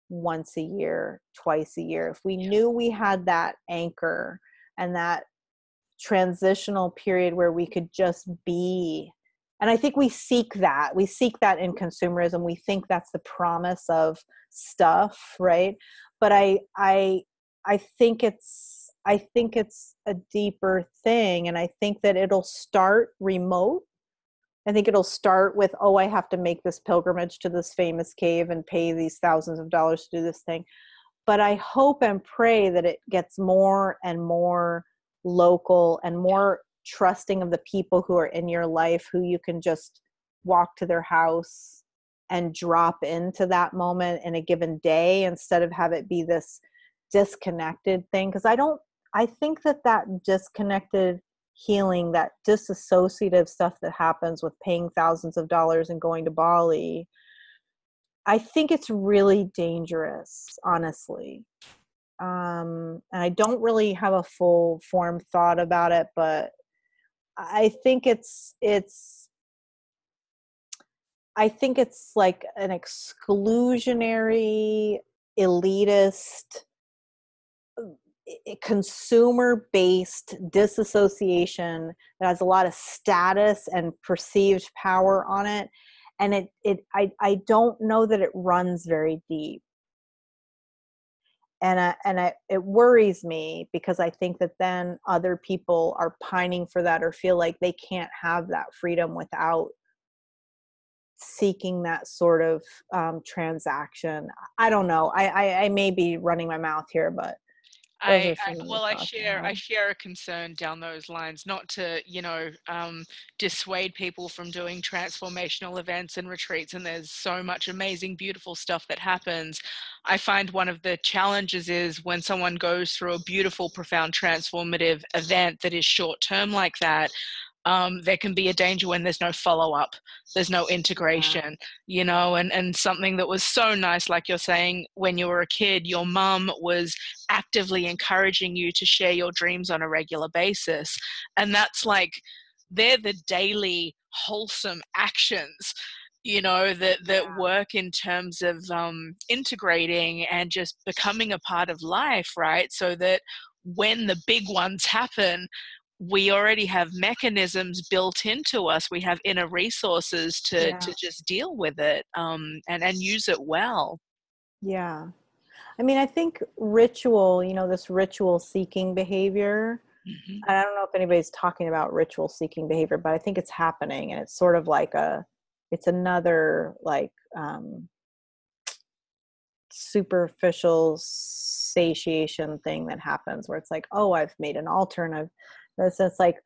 once a year, twice a year, if we knew we had that anchor and that transitional period where we could just be. And I think we seek that in consumerism. We think that's the promise of stuff, right? But I think it's a deeper thing. And I think that it'll start remote. I think it'll start with, oh, I have to make this pilgrimage to this famous cave and pay these thousands of dollars to do this thing. But I hope and pray that it gets more and more local and more trusting of the people who are in your life, who you can just walk to their house and drop into that moment in a given day instead of have it be this disconnected thing. Because I think that disconnected healing, that disassociative stuff that happens with paying thousands of dollars and going to Bali, I think it's really dangerous, honestly. And I don't really have a full formed thought about it, but I think it's like an exclusionary, elitist consumer-based disassociation that has a lot of status and perceived power on it. And I don't know that it runs very deep. It worries me, because I think that then other people are pining for that, or feel like they can't have that freedom without seeking that sort of transaction. I don't know. I may be running my mouth here, but those are some of the thoughts
I share a concern down those lines, not to, dissuade people from doing transformational events and retreats. And there's so much amazing, beautiful stuff that happens. I find one of the challenges is when someone goes through a beautiful, profound, transformative event that is short term like that, there can be a danger when there's no follow-up, there's no integration, and something that was so nice, like you're saying, when you were a kid, your mum was actively encouraging you to share your dreams on a regular basis. And that's like, they're the daily wholesome actions, that work in terms of integrating and just becoming a part of life, right? So that when the big ones happen, we already have mechanisms built into us. We have inner resources to just deal with it, and use it well.
Yeah. I mean, I think ritual, this ritual seeking behavior,
Mm-hmm.
I don't know if anybody's talking about ritual seeking behavior, but I think it's happening, and it's sort of like it's another like superficial satiation thing that happens, where it's like, oh, I've made an altar, and it's like,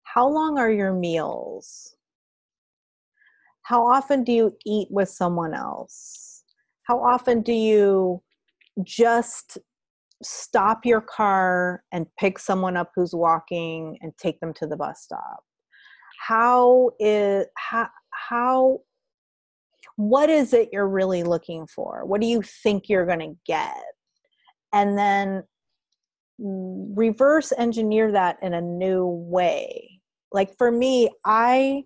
how long are your meals? How often do you eat with someone else? How often do you just stop your car and pick someone up who's walking and take them to the bus stop? What is it you're really looking for? What do you think you're going to get? And then reverse engineer that in a new way. Like for me, I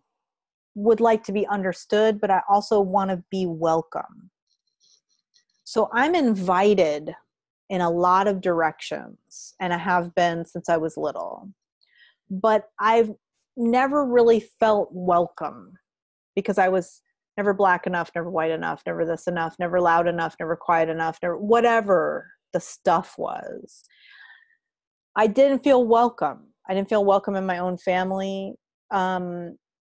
would like to be understood, but I also want to be welcome. So I'm invited in a lot of directions, and I have been since I was little, but I've never really felt welcome, because I was never black enough, never white enough, never this enough, never loud enough, never quiet enough, never whatever the stuff was. I didn't feel welcome. I didn't feel welcome in my own family.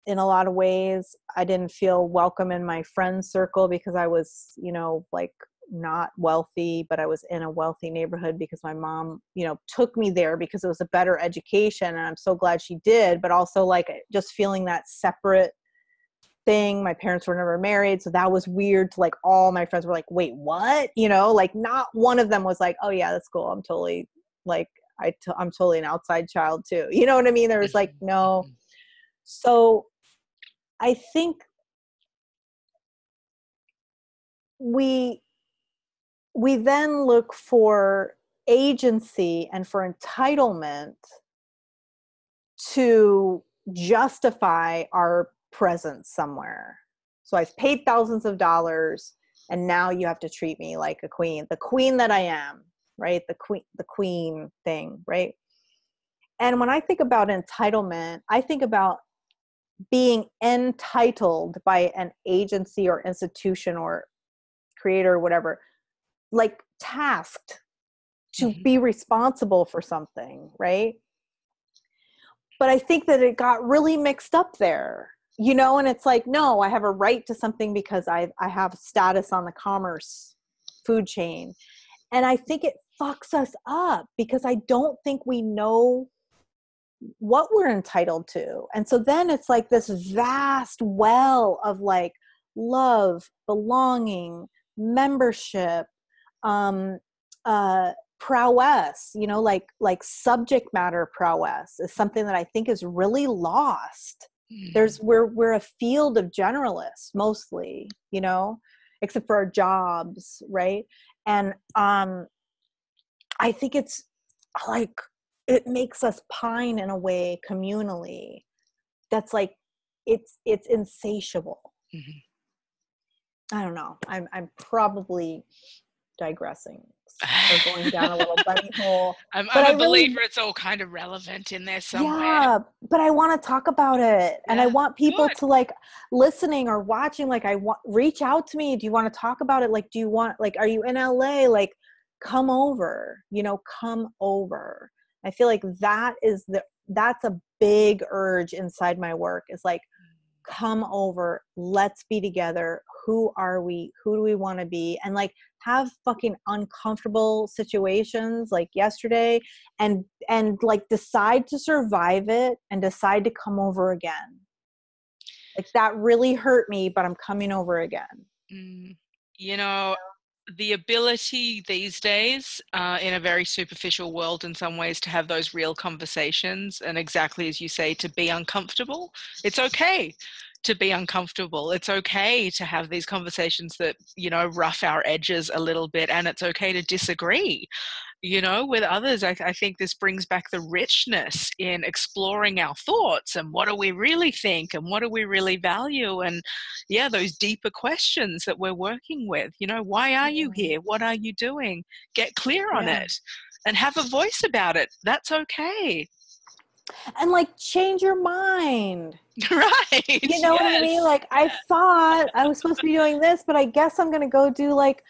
In a lot of ways, I didn't feel welcome in my friend circle, because I was, like not wealthy, but I was in a wealthy neighborhood because my mom, took me there because it was a better education. And I'm so glad she did, but also like just feeling that separate thing. My parents were never married. So that was weird to like, all my friends were like, wait, what? Like not one of them was like, oh yeah, that's cool. I'm totally like, I'm totally an outside child too. You know what I mean? There was like, no. So I think we then look for agency and for entitlement to justify our presence somewhere. So I've paid thousands of dollars, and now you have to treat me like a queen, the queen that I am, right? The queen thing, right? And when I think about entitlement, I think about being entitled by an agency or institution or creator or whatever, like tasked to be responsible for something, right? But I think that it got really mixed up there, and it's like, no, I have a right to something because I have status on the commerce food chain. And I think it fucks us up, because I don't think we know what we're entitled to. And so then it's like this vast well of like love, belonging, membership, prowess, like subject matter prowess is something that I think is really lost. We're a field of generalists mostly, except for our jobs, right? And I think it's like, it makes us pine in a way communally that's like, it's insatiable. I don't know. I'm probably digressing or going down a little bunny hole. But
I'm
I
a
really,
believer it's all kind of relevant in there somewhere.
yeah, but I want to talk about it. And I
Yeah,
want people
good.
to like listening or watching, like I want reach out to me. Do you want to talk about it? Like, do you want, like, are you in LA? Like, come over, come over. I feel like that's a big urge inside my work, is like, come over, let's be together. Who are we? Who do we want to be? And like have fucking uncomfortable situations like yesterday, and like decide to survive it and decide to come over again. Like, that really hurt me, but I'm coming over again.
Mm, you know, the ability these days, in a very superficial world in some ways, to have those real conversations, and exactly as you say, to be uncomfortable. It's okay to be uncomfortable. It's okay to have these conversations that, rough our edges a little bit, and it's okay to disagree, with others. I think this brings back the richness in exploring our thoughts and what do we really think and what do we really value, and yeah, those deeper questions that we're working with. Why are you
Yeah.
here? What are you doing? Get clear on
Yeah.
it and have a voice about it. That's okay.
And like change your mind.
Right.
You know what I mean?
Yes.
Like, I thought I was supposed to be doing this, but I guess I'm going to go do like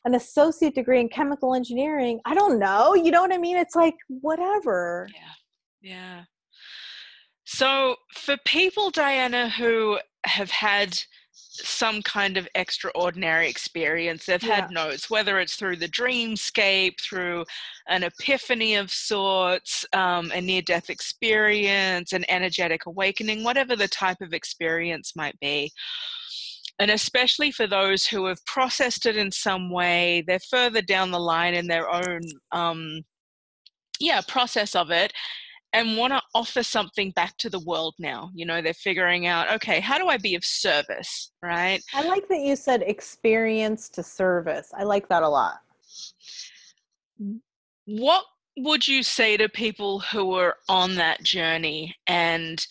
an associate degree in chemical engineering. I don't know. You know what I mean? It's like, whatever.
Yeah. Yeah. So for people, Diana, who have had some kind of extraordinary experience, they've
Yeah.
had notes, whether it's through the dreamscape, through an epiphany of sorts, a near-death experience, an energetic awakening, whatever the type of experience might be. And especially for those who have processed it in some way, they're further down the line in their own process of it, and want to offer something back to the world now. They're figuring out, okay, how do I be of service, right?
I like that you said experience to service. I like that a lot.
What would you say to people who are on that journey and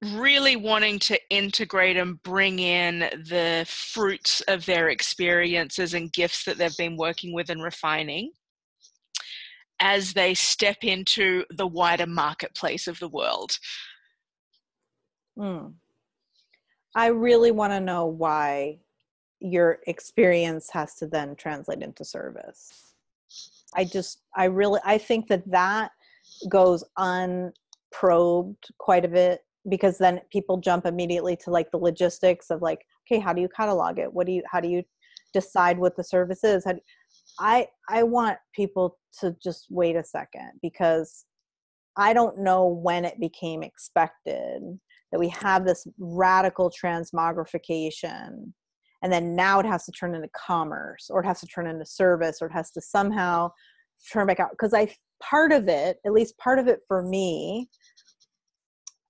really wanting to integrate and bring in the fruits of their experiences and gifts that they've been working with and refining as they step into the wider marketplace of the world?
I really want to know why your experience has to then translate into service. I think that goes unprobed quite a bit, because then people jump immediately to like the logistics of like, okay, how do you catalog it? How do you decide what the service is? I want people to just wait a second, because I don't know when it became expected that we have this radical transmogrification, and then now it has to turn into commerce, or it has to turn into service, or it has to somehow turn back out. Because part of it, at least part of it for me,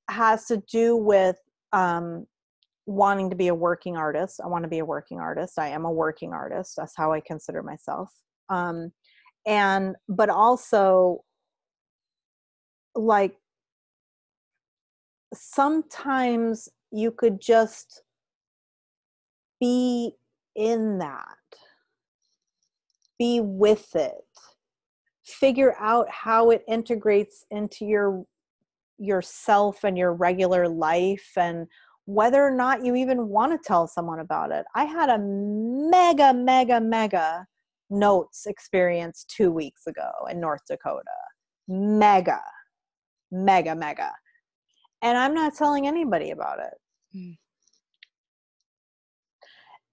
has to do with wanting to be a working artist. I want to be a working artist. I am a working artist. That's how I consider myself. But also, like, sometimes you could just be in that, be with it, figure out how it integrates into yourself and your regular life, and whether or not you even want to tell someone about it. I had a mega, mega, mega notes experience 2 weeks ago in North Dakota. Mega, mega, mega. And I'm not telling anybody about it.
Mm.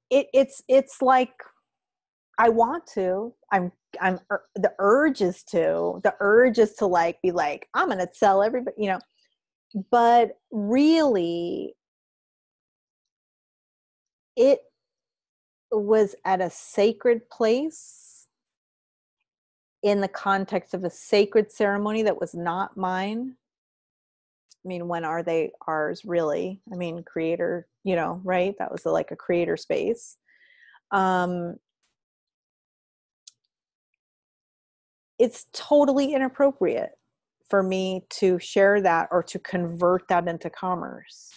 It's like, I want to. The urge is to like be like, I'm gonna tell everybody, but really it was at a sacred place in the context of a sacred ceremony that was not mine. I mean, when are they ours, really? I mean, creator, right? That was like a creator space. It's totally inappropriate for me to share that or to convert that into commerce.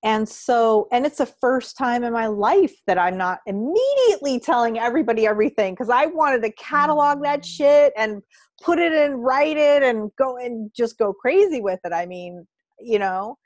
And so, and it's the first time in my life that I'm not immediately telling everybody everything, because I wanted to catalog that shit and put it and write it and go and just go crazy with it. I mean, you know,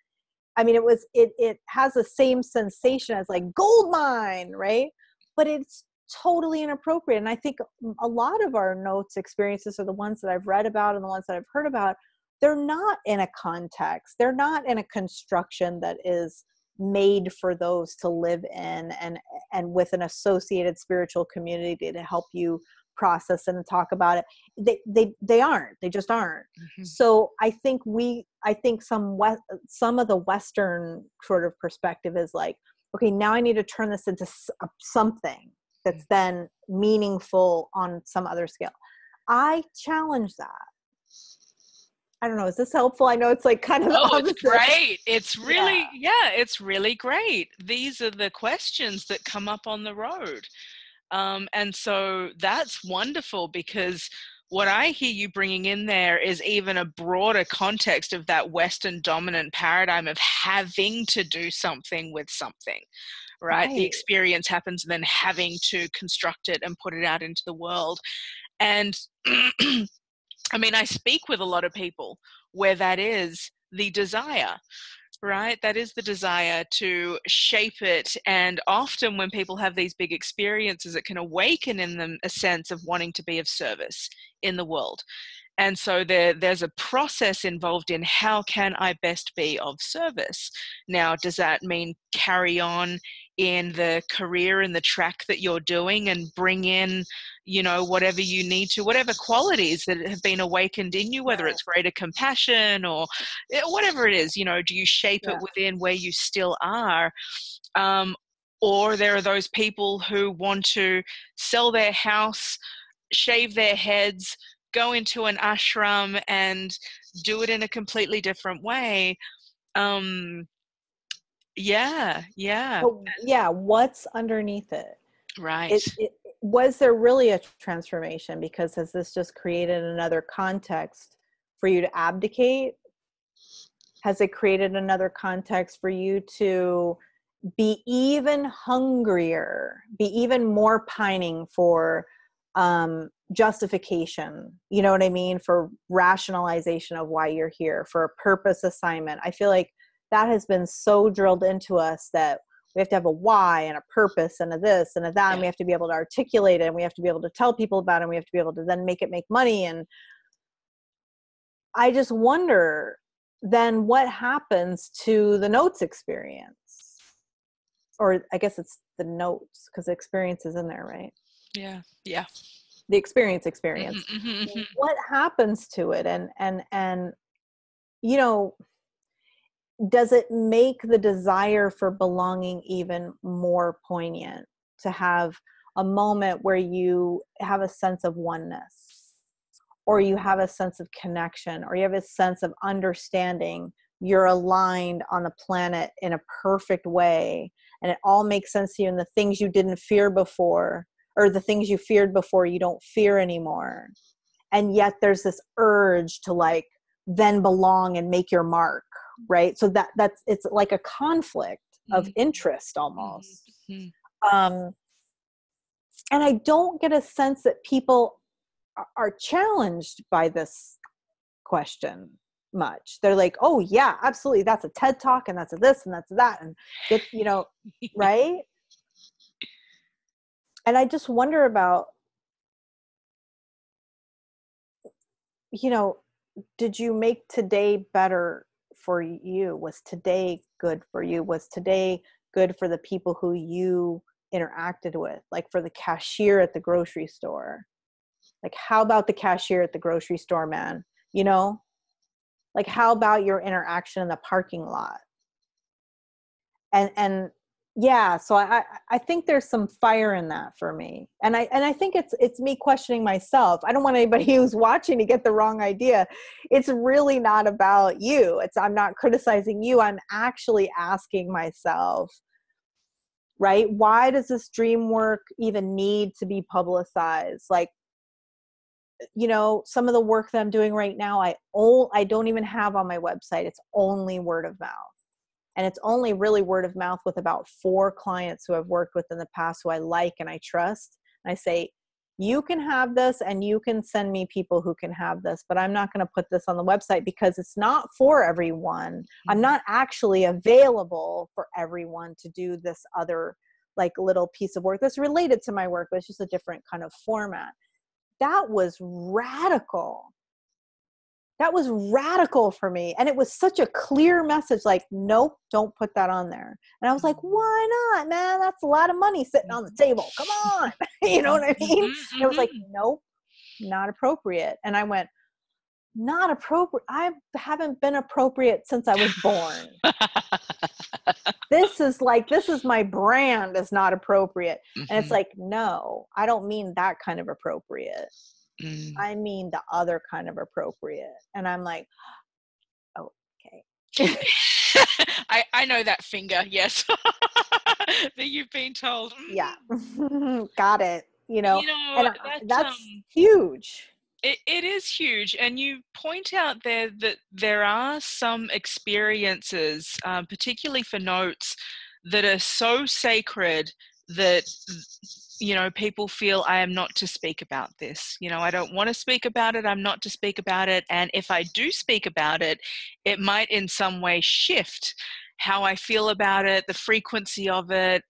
I mean, it has the same sensation as like gold mine, right? But it's totally inappropriate. And I think a lot of our notes experiences are the ones that I've read about and the ones that I've heard about. They're not in a context. They're not in a construction that is made for those to live in and with an associated spiritual community to help you process and talk about it. They aren't. They just aren't. Mm-hmm. So I think some of the Western sort of perspective is like, okay, now I need to turn this into something that's then meaningful on some other scale. I challenge that. I don't know. Is this helpful? I know it's like kind of the opposite.
It's great. It's really, it's really great. These are the questions that come up on the road. And so that's wonderful, because what I hear you bringing in there is even a broader context of that Western dominant paradigm of having to do something with something, right? The experience happens and then having to construct it and put it out into the world. And I mean, I speak with a lot of people where that is the desire, right? That is the desire to shape it. And often when people have these big experiences, it can awaken in them a sense of wanting to be of service in the world. And so there's a process involved in how can I best be of service? Now, does that mean carry on in the career and the track that you're doing and bring in, you know, whatever you need to, whatever qualities that have been awakened in you, whether it's greater compassion or whatever it is, you know, do you shape it within where you still are? Or there are those people who want to sell their house, shave their heads, go into an ashram and do it in a completely different way.
What's underneath it?
Right.
Was there really a transformation? Because has this just created another context for you to abdicate? Has it created another context for you to be even hungrier, be even more pining for justification, you know what I mean, for rationalization of why you're here, for a purpose assignment? I feel like that has been so drilled into us that we have to have a why and a purpose and a this and a that, and we have to be able to articulate it, and we have to be able to tell people about it, and we have to be able to then make it make money. And I just wonder then what happens to the notes experience, or I guess it's the notes, because the experience is in there, right?
Yeah.
The experience. What happens to it? And you know, does it make the desire for belonging even more poignant, to have a moment where you have a sense of oneness, or you have a sense of connection, or you have a sense of understanding you're aligned on a planet in a perfect way, and it all makes sense to you, and the things you didn't fear before, or the things you feared before, you don't fear anymore. And yet there's this urge to like then belong and make your mark, right? So that's it's like a conflict of interest almost. And I don't get a sense that people are challenged by this question much. They're like, oh yeah, absolutely, that's a TED talk, and that's a this, and that's a that, and get, you know, right? And I just wonder about, you know, did you make today better for you? Was today good for you? Was today good for the people who you interacted with? Like for the cashier at the grocery store. Like, how about the cashier at the grocery store, man? You know, like, how about your interaction in the parking lot? And yeah, so I think there's some fire in that for me. And I think it's me questioning myself. I don't want anybody who's watching to get the wrong idea. It's really not about you. I'm not criticizing you. I'm actually asking myself, right? Why does this dream work even need to be publicized? Like, you know, some of the work that I'm doing right now, I don't even have on my website. It's only word of mouth. And it's only really word of mouth with about 4 clients who I've worked with in the past who I like and I trust. And I say, you can have this and you can send me people who can have this, but I'm not going to put this on the website because it's not for everyone. I'm not actually available for everyone to do this other like little piece of work that's related to my work, but it's just a different kind of format. That was radical. That was radical for me. And it was such a clear message, like, nope, don't put that on there. And I was like, why not, man? That's a lot of money sitting on the table. Come on. You know what I mean? And it was like, nope, not appropriate. And I went, not appropriate. I haven't been appropriate since I was born. This is my brand is not appropriate. And it's like, no, I don't mean that kind of appropriate. I mean the other kind of appropriate. And I'm like, oh, okay.
I know that finger, yes. That you've been told.
Yeah. Got it. You know, and that's huge.
It is huge. And you point out there that there are some experiences, particularly for notes, that are so sacred that, you know, people feel I am not to speak about this. You know, I don't want to speak about it. I'm not to speak about it. And if I do speak about it, it might in some way shift how I feel about it, the frequency of it,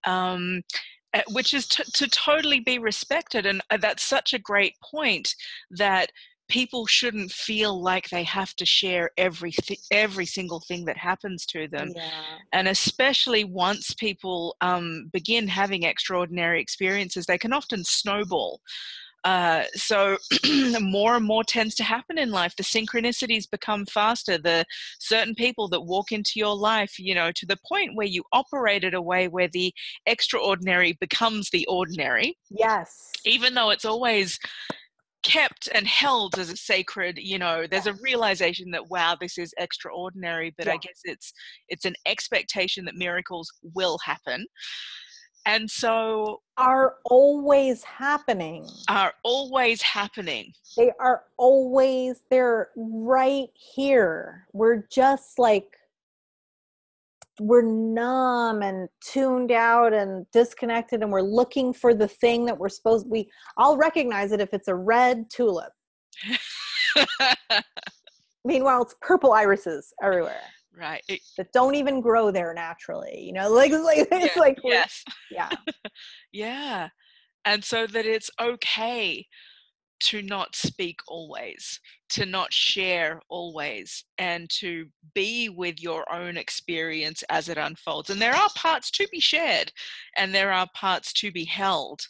which is to totally be respected. And that's such a great point, that people shouldn't feel like they have to share every single thing that happens to them.
Yeah.
And especially once people begin having extraordinary experiences, they can often snowball. So more and more tends to happen in life. The synchronicities become faster. The certain people that walk into your life, you know, to the point where you operate in a way where the extraordinary becomes the ordinary.
Yes.
Even though it's always kept and held as a sacred, you know, there's a realization that, wow, this is extraordinary, but I guess it's an expectation that miracles will happen. And so
are always happening. They are always, they're right here. We're just like, we're numb and tuned out and disconnected, and we're looking for the thing that we're supposed to. I'll recognize it if it's a red tulip. Meanwhile, it's purple irises everywhere.
Right.
That don't even grow there naturally. You know, it's like
yes.
Yeah.
Yeah. And so that it's okay to not speak always, to not share always, and to be with your own experience as it unfolds. And there are parts to be shared, and there are parts to be held,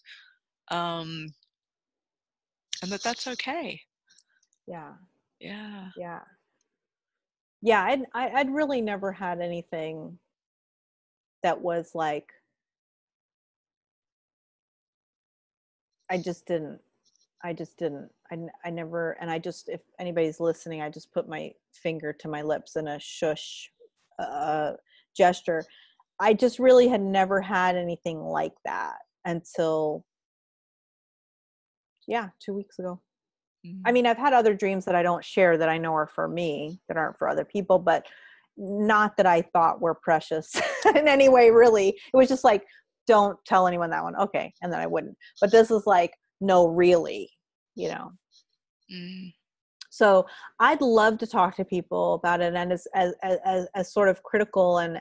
and that's okay.
Yeah.
Yeah.
Yeah. Yeah. I'd really never had anything that was like, I never, and I just, if anybody's listening, I just put my finger to my lips in a shush gesture. I just really had never had anything like that until 2 weeks ago. I mean, I've had other dreams that I don't share that I know are for me, that aren't for other people, but not that I thought were precious in any way, really. It was just like, don't tell anyone that one. Okay. And then I wouldn't. But this is like, no, really, you know. So I'd love to talk to people about it, and as sort of critical and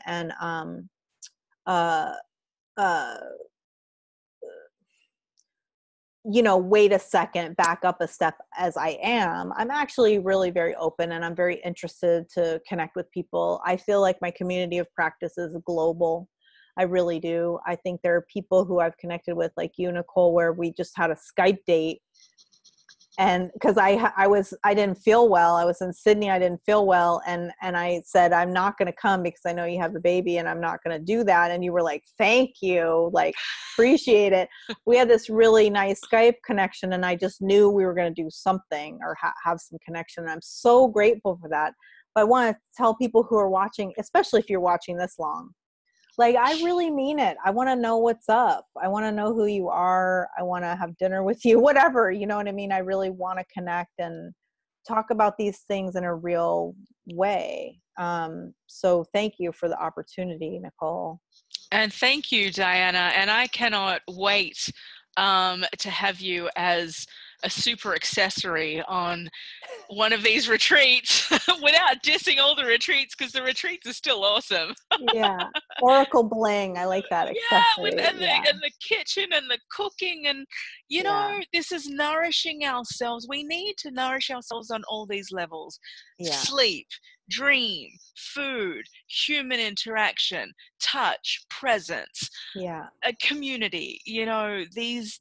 you know, wait a second, back up a step as I am. I'm actually really very open, and I'm very interested to connect with people. I feel like my community of practice is global. I really do. I think there are people who I've connected with, like you, Nicole, where we just had a Skype date. And because I didn't feel well. I was in Sydney. I didn't feel well. And I said, I'm not going to come because I know you have the baby and I'm not going to do that. And you were like, thank you. Like, appreciate it. We had this really nice Skype connection, and I just knew we were going to do something or have some connection. And I'm so grateful for that. But I want to tell people who are watching, especially if you're watching this long, like, I really mean it. I want to know what's up. I want to know who you are. I want to have dinner with you, whatever, you know what I mean? I really want to connect. And talk about these things in a real way. So thank you for the opportunity, Nicole.
And thank you, Diana. And I cannot wait to have you as a super accessory on one of these retreats without dissing all the retreats, because the retreats are still awesome.
Yeah. Oracle bling. I like that
Yeah,
accessory. Yeah.
and the kitchen and the cooking, and you know,
Yeah.
this is nourishing ourselves. We need to nourish ourselves on all these levels:
Yeah.
sleep, dream, food, human interaction, touch, presence,
Yeah.
a community. You know, these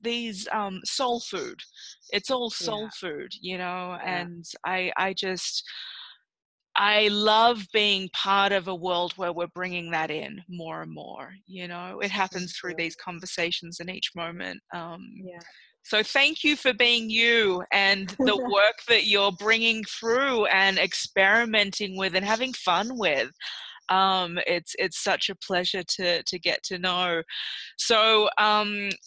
soul food. It's all soul
Yeah.
food, you know,
Yeah.
and I love being part of a world where we're bringing that in more and more. You know, it
Me
happens through
too.
these conversations in each moment.
Yeah.
So thank you for being you and the work that you're bringing through and experimenting with and having fun with. It's such a pleasure to get to know. So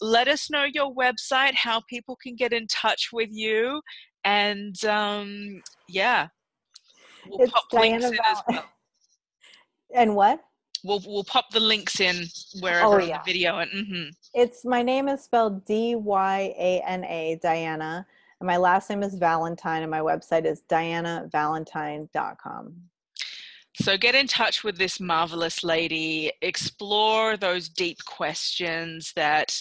let us know your website, how people can get in touch with you, and yeah, we'll
It's
pop links
Diana
in as
Val.
well.
And what?
We'll pop the links in
Oh
wherever on the
yeah.
video, and
It's my name is spelled Dyana, Diana, and my last name is Valentine, and my website is dianavalentine.com.
so get in touch with this marvelous lady, explore those deep questions that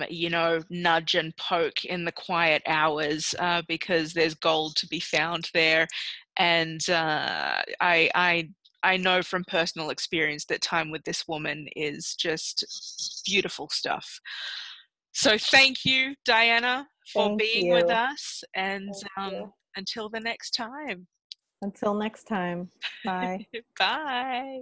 you know, nudge and poke in the quiet hours, because there's gold to be found there. And I know from personal experience that time with this woman is just beautiful stuff. So thank you, Diana, for
Thank
being with
you.
us, and
Thank you.
until the next time.
Until next time. Bye.
Bye.